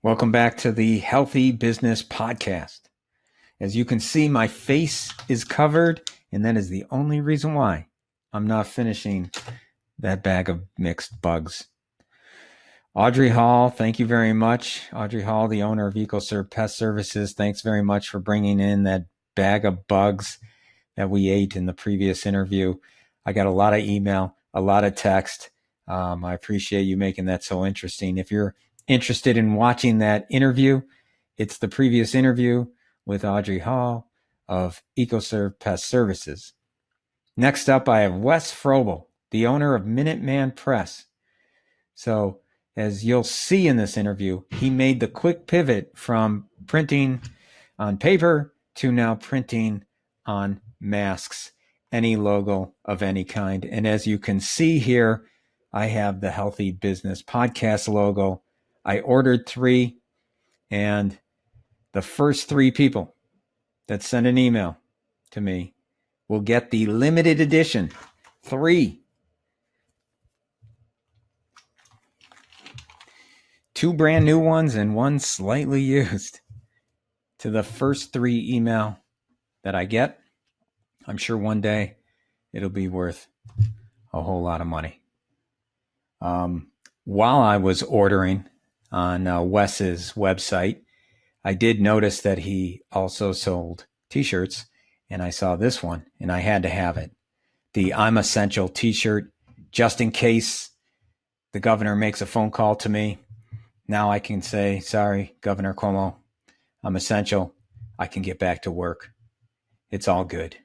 Welcome back to the Healthy Business Podcast. As you can see, my face is covered, and that is the only reason why I'm not finishing that bag of mixed bugs. Audrey Hall, thank you very much. Audrey Hall, the owner of EcoServe Pest Services, thanks very much for bringing in that bag of bugs that we ate in the previous interview. I got a lot of email, a lot of text. I appreciate you making that so interesting. If you're interested in watching that interview, it's the previous interview with Audrey Hall of EcoServe Pest Services. Next up, I have Wes Froebel, the owner of Minuteman Press. So as you'll see in this interview, he made the quick pivot from printing on paper to now printing on masks, any logo of any kind. And as you can see here, I have the Healthy Business Podcast logo. I ordered 3, and the first 3 people that send an email to me will get the limited edition 3. 2 brand new ones and 1 slightly used. To the first 3 email that I get, I'm sure one day it'll be worth a whole lot of money. While I was ordering on Wes's website, I did notice that he also sold t-shirts, and I saw this one, and I had to have it. The I'm Essential t-shirt, just in case the governor makes a phone call to me. Now I can say, sorry, Governor Cuomo, I'm essential. I can get back to work. It's all good.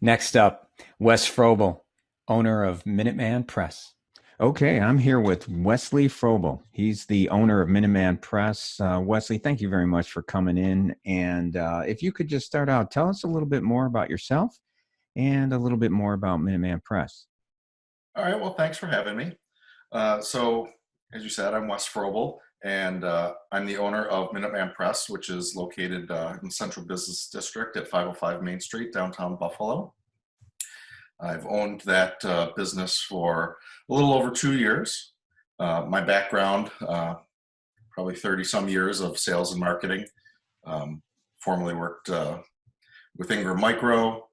Next up, Wes Froebel, owner of Minuteman Press. Okay, I'm here with Wesley Froebel. He's the owner of Minuteman Press. Wesley, thank you very much for coming in. And if you could just start out, tell us a little bit more about yourself and a little bit more about Minuteman Press. All right, well, thanks for having me. So, as you said, I'm Wes Froebel, and I'm the owner of Minuteman Press, which is located in the Central Business District at 505 Main Street, downtown Buffalo. I've owned that business for a little over 2 years. My background, probably 30 some years of sales and marketing. Formerly worked with Ingram Micro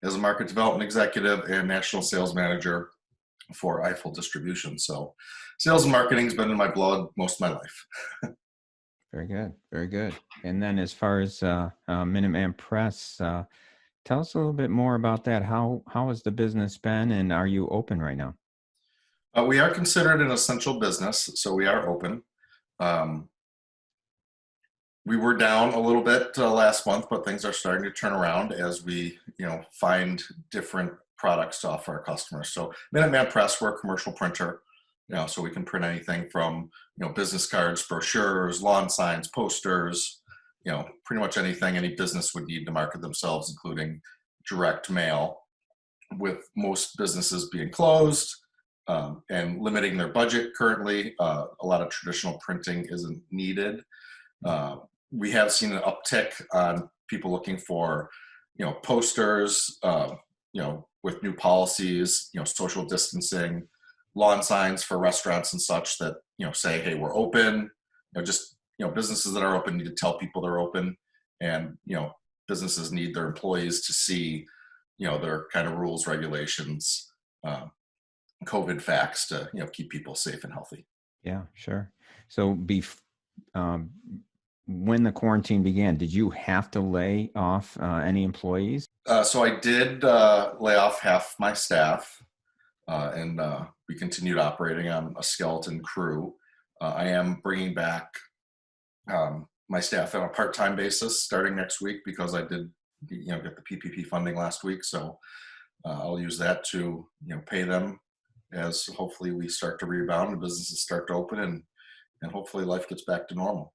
as a market development executive and national sales manager for Eiffel Distribution. So sales and marketing has been in my blood most of my life. Very good. Very good. And then as far as Minuteman Press, tell us a little bit more about that. How has the business been, and are you open right now? We are considered an essential business, so we are open. We were down a little bit last month, but things are starting to turn around as we, find different products to offer our customers. So Minuteman Press, we're a commercial printer, so we can print anything from, business cards, brochures, lawn signs, posters, pretty much anything any business would need to market themselves, including direct mail, with most businesses being closed and limiting their budget currently. A lot of traditional printing isn't needed. We have seen an uptick on people looking for, posters, with new policies, social distancing, lawn signs for restaurants and such that, say, hey, we're open. Businesses that are open need to tell people they're open, and, businesses need their employees to see, their kind of rules, regulations, COVID facts to, keep people safe and healthy. Yeah, sure. So when the quarantine began, did you have to lay off any employees? So I did lay off half my staff, and we continued operating on a skeleton crew. I am bringing back my staff on a part-time basis starting next week because I did, get the PPP funding last week. So I'll use that to, pay them as hopefully we start to rebound and businesses start to open and hopefully life gets back to normal.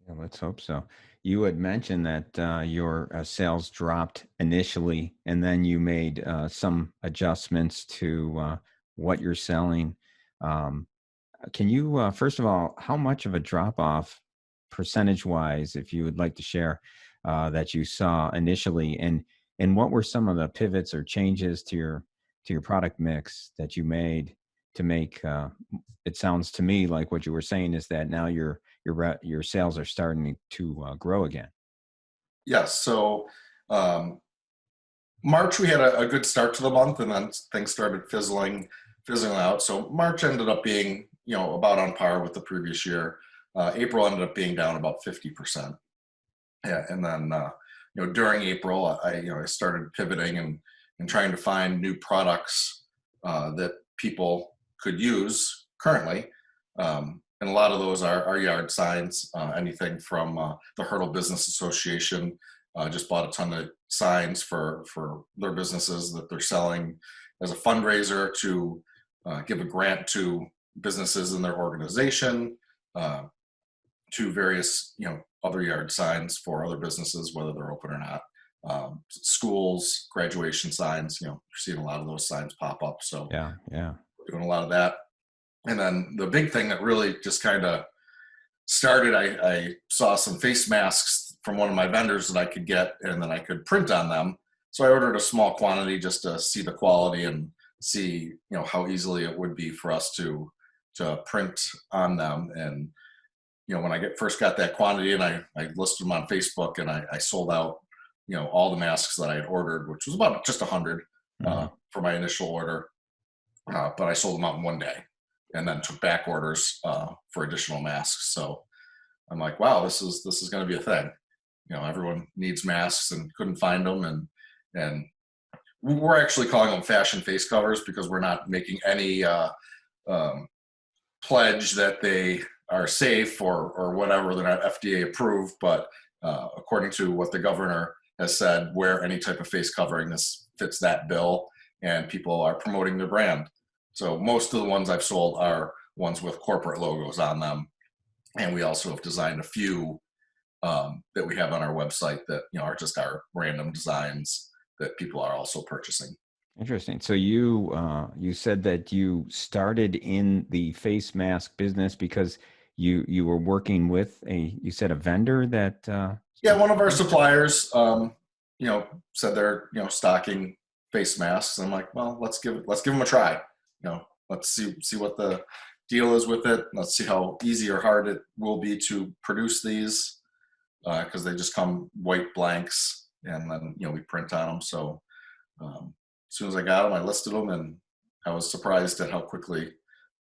Yeah, let's hope so. You had mentioned that your sales dropped initially, and then you made some adjustments to what you're selling. Can you, first of all, how much of a drop-off percentage-wise, if you would like to share, that you saw initially, and what were some of the pivots or changes to your product mix that you made to make? It sounds to me like what you were saying is that now you're your sales are starting to grow again. Yes. So March we had a good start to the month, and then things started fizzling out. So March ended up being about on par with the previous year. April ended up being down about 50%. Yeah, and then during April, I started pivoting and trying to find new products that people could use currently, and a lot of those are yard signs. Anything from the Hurdle Business Association just bought a ton of signs for their businesses that they're selling as a fundraiser to give a grant to businesses in their organization. To various other yard signs for other businesses, whether they're open or not. Schools, graduation signs, you're seeing a lot of those signs pop up. So Yeah. we're doing a lot of that. And then the big thing that really just kind of started, I saw some face masks from one of my vendors that I could get, and then I could print on them. So I ordered a small quantity just to see the quality and see how easily it would be for us to print on them. And when I first got that quantity, and I listed them on Facebook, and I sold out, all the masks that I had ordered, which was about just 100 for my initial order. But I sold them out in one day, and then took back orders for additional masks. So I'm like, wow, this is going to be a thing. Everyone needs masks and couldn't find them, and we're actually calling them fashion face covers because we're not making any pledge that they are safe or whatever. They're not FDA approved, but according to what the governor has said, wear any type of face covering. This fits that bill, and people are promoting their brand. So most of the ones I've sold are ones with corporate logos on them, and we also have designed a few that we have on our website that are just our random designs that people are also purchasing. Interesting. So you said that you started in the face mask business because you were working with you said a vendor that one of our suppliers said they're stocking face masks. I'm like, well, let's give them a try. Let's see what the deal is with it. Let's see how easy or hard it will be to produce these, because they just come white blanks, and then we print on them. So as soon as I got them, I listed them, and I was surprised at how quickly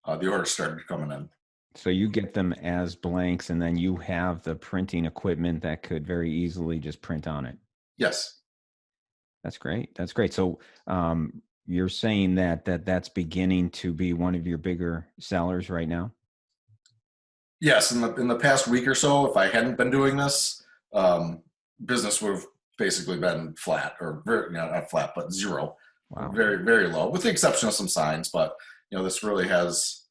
the orders started coming in. So you get them as blanks, and then you have the printing equipment that could very easily just print on it. Yes. That's great. That's great. So you're saying that's beginning to be one of your bigger sellers right now? Yes. In the past week or so, if I hadn't been doing this, business would have basically been flat, or very, not flat, but zero. Wow. Very, very low, with the exception of some signs. But this really has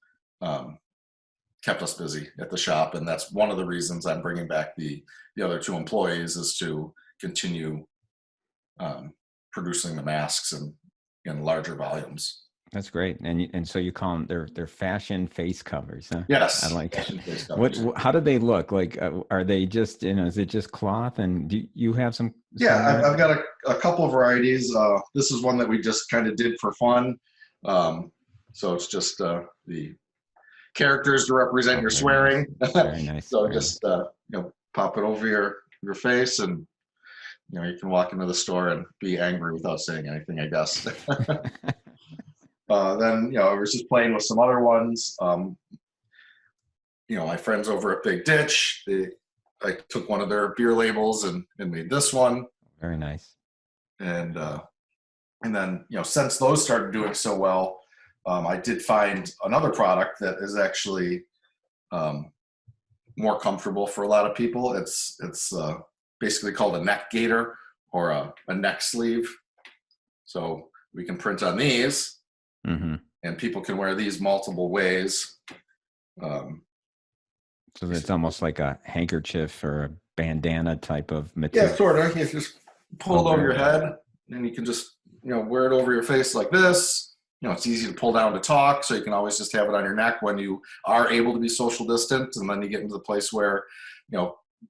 kept us busy at the shop, and that's one of the reasons I'm bringing back the other two employees, is to continue producing the masks in larger volumes. That's great. And so you call them they're fashion face covers, huh? Yes. I like fashion face covers. how do they look like? Are they just is it just cloth? And do you have some? Yeah, I've got a couple of varieties. This is one that we just kind of did for fun. So it's just the characters to represent your swearing. Nice. Very nice. So very just pop it over your face, and you can walk into the store and be angry without saying anything, I guess. Then I was just playing with some other ones. My friends over at Big Ditch, I took one of their beer labels and made this one. Very nice. And then since those started doing so well, I did find another product that is actually more comfortable for a lot of people. It's basically called a neck gaiter, or a neck sleeve. So we can print on these, and people can wear these multiple ways. So it's almost like a handkerchief or a bandana type of material. Yeah, sort of. You just pull it over your head, and you can just wear it over your face like this. It's easy to pull down to talk, so you can always just have it on your neck when you are able to be social distant, and then you get into the place where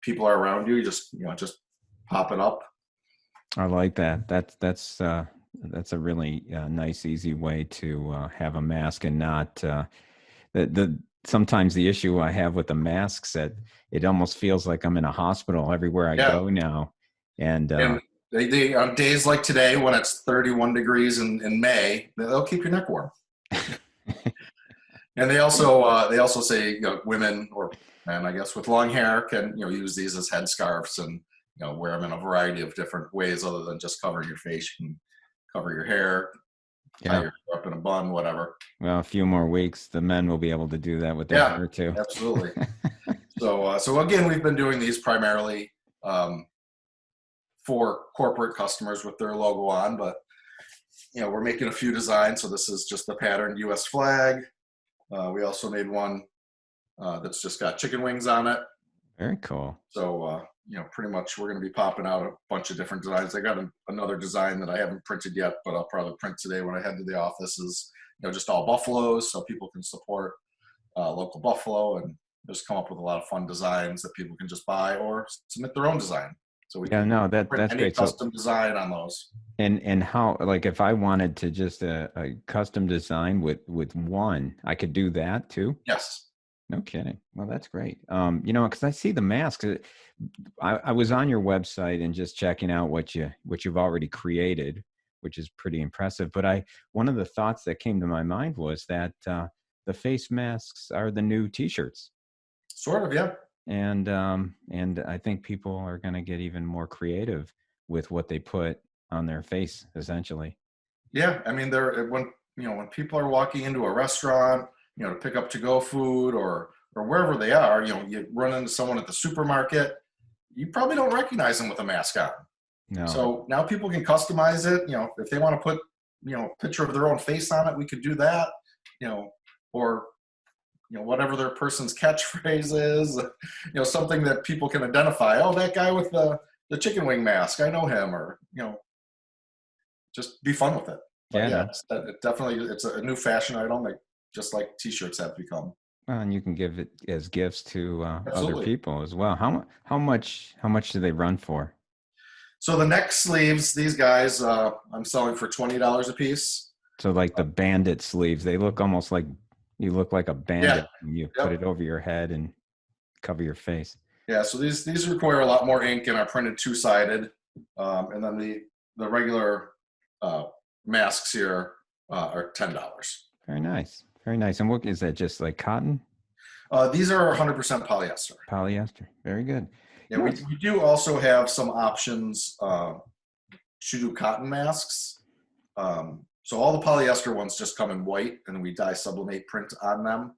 people are around you. You just pop it up. I like that. That's a really nice, easy way to have a mask, and not the sometimes the issue I have with the masks that it almost feels like I'm in a hospital everywhere I Yeah. go now. And And they on days like today when it's 31 degrees in May, they'll keep your neck warm. And they also say, you know, women or men, I guess, with long hair can, you know, use these as headscarves and, you know, wear them in a variety of different ways other than just covering your face. You can cover your hair, tie yeah, your hair up in a bun, whatever. well, a few more weeks, the men will be able to do that with their Yeah, hair too. absolutely. So again, we've been doing these primarily um, for corporate customers with their logo on, but you know, we're making a few designs. So this is just the patterned U.S. flag. We also made one that's just got chicken wings on it. Very cool. So you know, pretty much we're going to be popping out a bunch of different designs. I got another design that I haven't printed yet, but I'll probably print today when I head to the office. Is, you know, just all buffaloes, so people can support local buffalo and just come up with a lot of fun designs that people can just buy or submit their own design. So we Yeah, can no, print that's any great. So, custom design on those. and how, like, if I wanted to just a custom design with one, I could do that too. Yes. No kidding. Well, that's great. You know, because I see the masks. I was on your website and just checking out what you've already created, which is pretty impressive. But one of the thoughts that came to my mind was that the face masks are the new T-shirts, Sort of, yeah. and I think people are going to get even more creative with what they put on their face, essentially. Yeah, I mean, there when, you know, when people are walking into a restaurant, you know, to pick up to-go food or wherever they are, you know, you run into someone at the supermarket, you probably don't recognize them with a mask on. No, So now people can customize it. You know, if they want to put, you know, a picture of their own face on it, we could do that. You know, or, you know, whatever their person's catchphrase is, you know, something that people can identify. Oh, that guy with the chicken wing mask, I know him. Or, you know, just be fun with it. But yeah, yeah, no. it definitely it's a new fashion item, like just like T-shirts have become. Well, and you can give it as gifts to other Absolutely. people as well. How much do they run for? So the neck sleeves, these guys, I'm selling for $20 a piece. So like the bandit sleeves, they look almost like you look like a Yeah. bandit when you put Yep. it over your head and cover your face. Yeah. So these require a lot more ink and are printed two-sided, and then the regular uh, masks here are $10. Very nice. Very nice. And what is that? Just like cotton, These are 100% polyester. polyester? Very good. Yeah, You know, we do also have some options to do cotton masks. So all the polyester ones just come in white, and we dye sublimate print on them.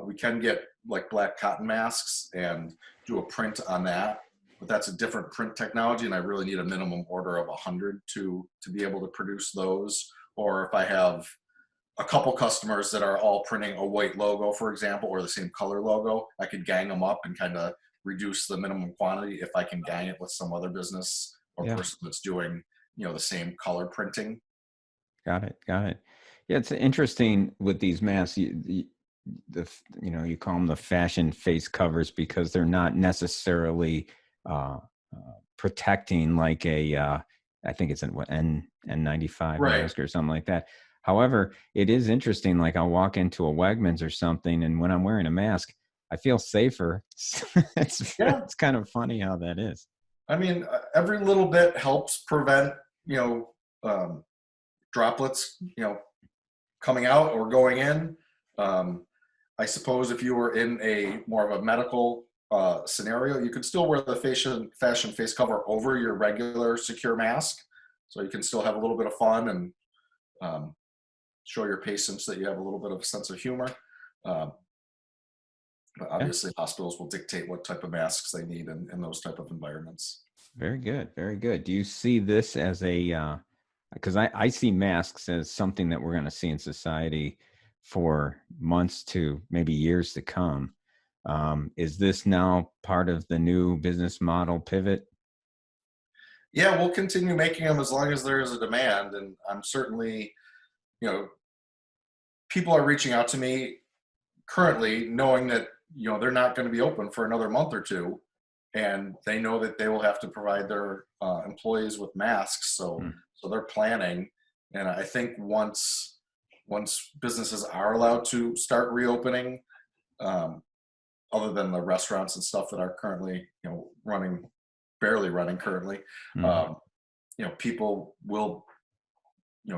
We can get like black cotton masks and do a print on that, but that's a different print technology, and I really need a minimum order of 100 to be able to produce those. Or if I have a couple customers that are all printing a white logo, for example, or the same color logo, I could gang them up and kind of reduce the minimum quantity if I can gang it with some other business or yeah, person that's doing, you know, the same color printing. got it. Got it. Yeah, it's interesting with these masks. You call them the fashion face covers because they're not necessarily uh, protecting like I think it's an N95 Right. mask or something like that. However, it is interesting. Like I'll walk into a Wegmans or something, and when I'm wearing a mask, I feel safer. Yeah. It's kind of funny how that is. I mean, every little bit helps prevent, you know, droplets, you know, coming out or going in. Um, I suppose if you were in a more of a medical scenario, you could still wear the fashion face cover over your regular secure mask. So you can still have a little bit of fun and um, show your patients that you have a little bit of a sense of humor. Um, but Yeah, obviously, hospitals will dictate what type of masks they need in those type of environments. very good, very good. Do you see this as a because I see masks as something that we're going to see in society for months to maybe years to come. Is this now part of the new business model pivot? Yeah, we'll continue making them as long as there is a demand, and I'm certainly, you know, people are reaching out to me currently knowing that, you know, they're not going to be open for another month or two, and they know that they will have to provide their employees with masks, Hmm. so they're planning. And I think once businesses are allowed to start reopening, other than the restaurants and stuff that are currently, barely running currently. Mhm. Um, people will,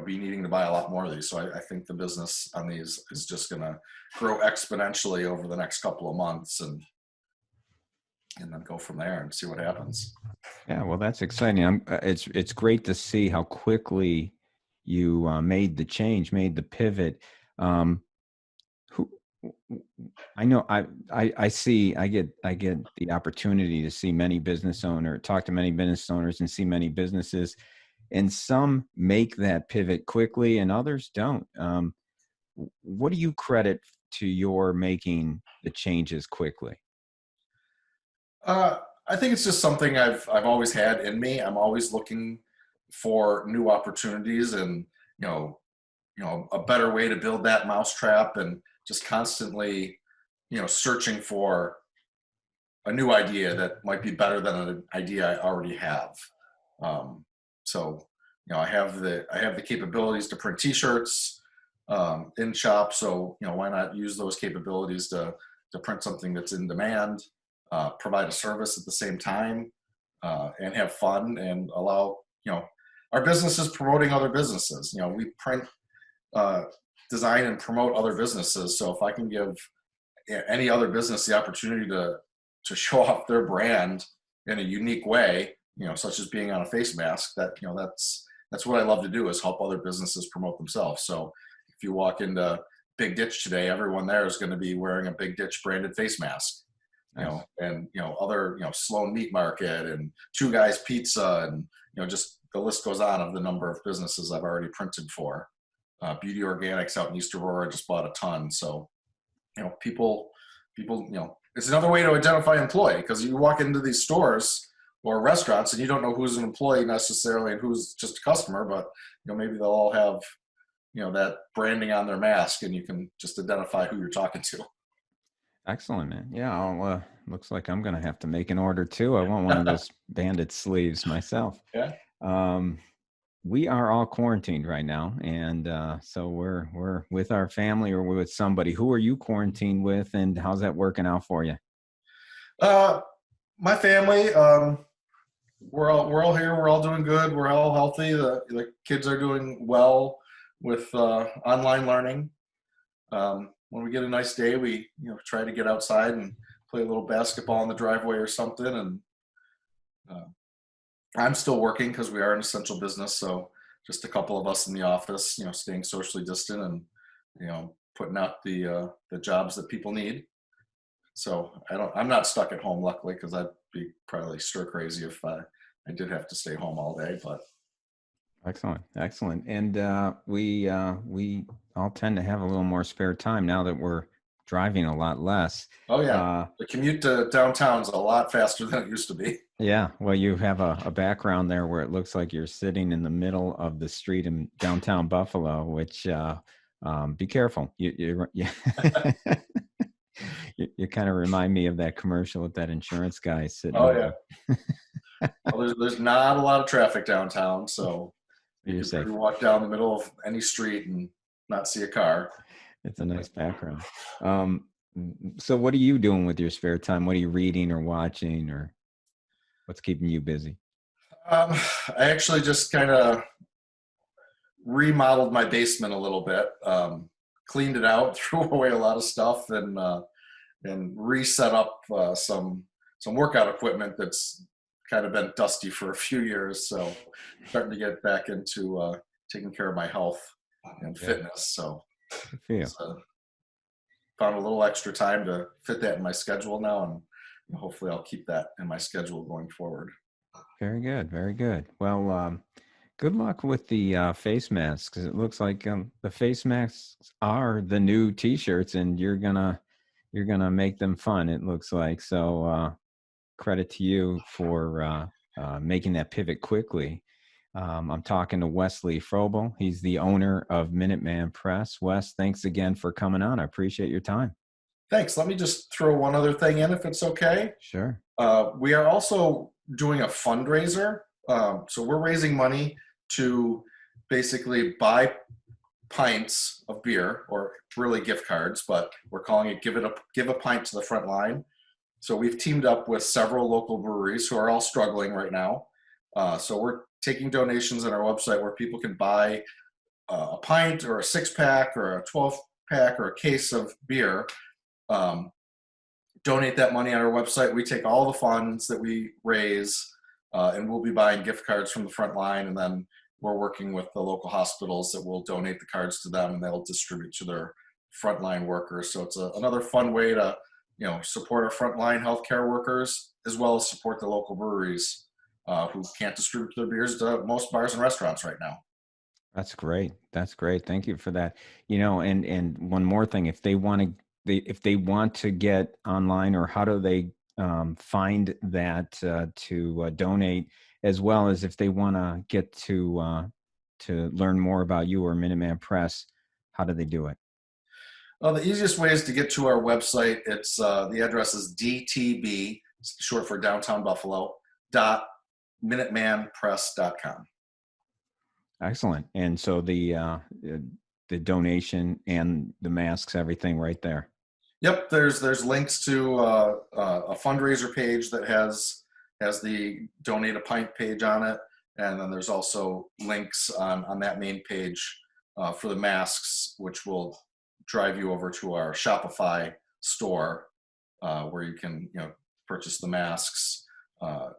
be needing to buy a lot more of these. So I think the business on these is just going to grow exponentially over the next couple of months, and then go from there and see what happens. Yeah, well, that's exciting. It's great to see how quickly you made the change, made the pivot. Um, who I know I get the opportunity to see many business owners, talk to many business owners, and see many businesses, and some make that pivot quickly, and others don't. What do you credit to your making the changes quickly? Uh, I think it's just something I've always had in me. I'm always looking for new opportunities, and you know, a better way to build that mousetrap, and just constantly, searching for a new idea that might be better than an idea I already have. Um, so, I have the capabilities to print T-shirts in shop. So, why not use those capabilities to print something that's in demand, provide a service at the same time, and have fun, and allow, our businesses promoting other businesses. We print, uh, design, and promote other businesses. So if I can give any other business the opportunity to show off their brand in a unique way, such as being on a face mask, that's what I love to do, is help other businesses promote themselves. So if you walk into Big Ditch today, everyone there is going to be wearing a Big Ditch branded face mask. Nice. And other, Sloan Meat Market and Two Guys Pizza, and just the list goes on of the number of businesses I've already printed for. Beauty Organics out in East Aurora just bought a ton. So people, it's another way to identify employee, because you walk into these stores or restaurants and you don't know who's an employee necessarily and who's just a customer, but maybe they'll all have that branding on their mask, and you can just identify who you're talking to. Excellent, man. Yeah, looks like I'm going to have to make an order too. I want one of those bandit sleeves myself. Yeah. Um, we are all quarantined right now, and so we're with our family or we're with somebody. Who are you quarantined with, and how's that working out for you? uh my family, we're all here, we're all doing good, we're all healthy, the kids are doing well with online learning. When we get a nice day, we try to get outside and play a little basketball in the driveway or something. And uh, I'm still working because we are an essential business, so just a couple of us in the office, staying socially distant, and putting out the jobs that people need. So I'm not stuck at home, luckily, because I'd be probably stir crazy if I did have to stay home all day. But Excellent, excellent. And we all tend to have a little more spare time now that we're driving a lot less. oh yeah, Uh, the commute to downtown's a lot faster than it used to be. yeah, well, you have a background there where it looks like you're sitting in the middle of the street in downtown Buffalo, which be careful. You kind of remind me of that commercial with that insurance guy sitting Oh over. yeah. Well, there's not a lot of traffic downtown, so you You're can pretty safe. walk down the middle of any street and not see a car. It's a nice background. Um, so what are you doing with your spare time? What are you reading or watching, or what's keeping you busy? I actually just kind of remodeled my basement a little bit, cleaned it out, threw away a lot of stuff, and reset up some workout equipment that's kind of been dusty for a few years. So starting to get back into taking care of my health and Yeah, fitness. So good for you. it's, found a little extra time to fit that in my schedule now, and hopefully I'll keep that in my schedule going forward. Very good. Very good. Well, good luck with the face masks, because it looks like the face masks are the new T-shirts, and you're gonna make them fun. It looks like so. Credit to you for making that pivot quickly. I'm talking to Wesley Froebel. He's the owner of Minuteman Press. Wes, thanks again for coming on. I appreciate your time. Thanks. Let me just throw one other thing in, if it's okay. Sure. We are also doing a fundraiser. So we're raising money to basically buy pints of beer, or really gift cards, but we're calling it give a pint to the front line. So we've teamed up with several local breweries who are all struggling right now. So we're taking donations on our website where people can buy a pint or a 6-pack or a 12-pack or a case of beer. Donate that money on our website. We take all the funds that we raise, and we'll be buying gift cards from the front line, and then we're working with the local hospitals that will donate the cards to them, and they'll distribute to their frontline workers. So it's another fun way to, support our frontline healthcare workers, as well as support the local breweries who can't distribute their beers to most bars and restaurants right now. That's great. That's great. Thank you for that. And one more thing, if they want to get online, or how do they find that to donate, as well as if they want to get to learn more about you or Minuteman Press, how do they do it? Well, the easiest way is to get to our website. It's the address is DTB, short for Downtown Buffalo, .minutemanpress.com. Excellent. And so the donation and the masks, everything right there. Yep, there's links to a fundraiser page that has the donate a pint page on it, and then there's also links on that main page for the masks, which will drive you over to our Shopify store where you can purchase the masks. You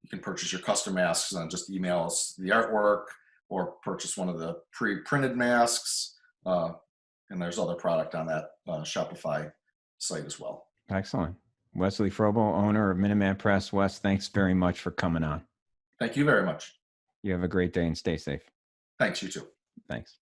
can purchase your custom masks and just email us the artwork, or purchase one of the pre-printed masks. And there's other product on that Shopify site as well. Excellent. Wesley Froebel, owner of Minuteman Press. Wes, thanks very much for coming on. Thank you very much. You have a great day and stay safe. Thanks, you too. Thanks.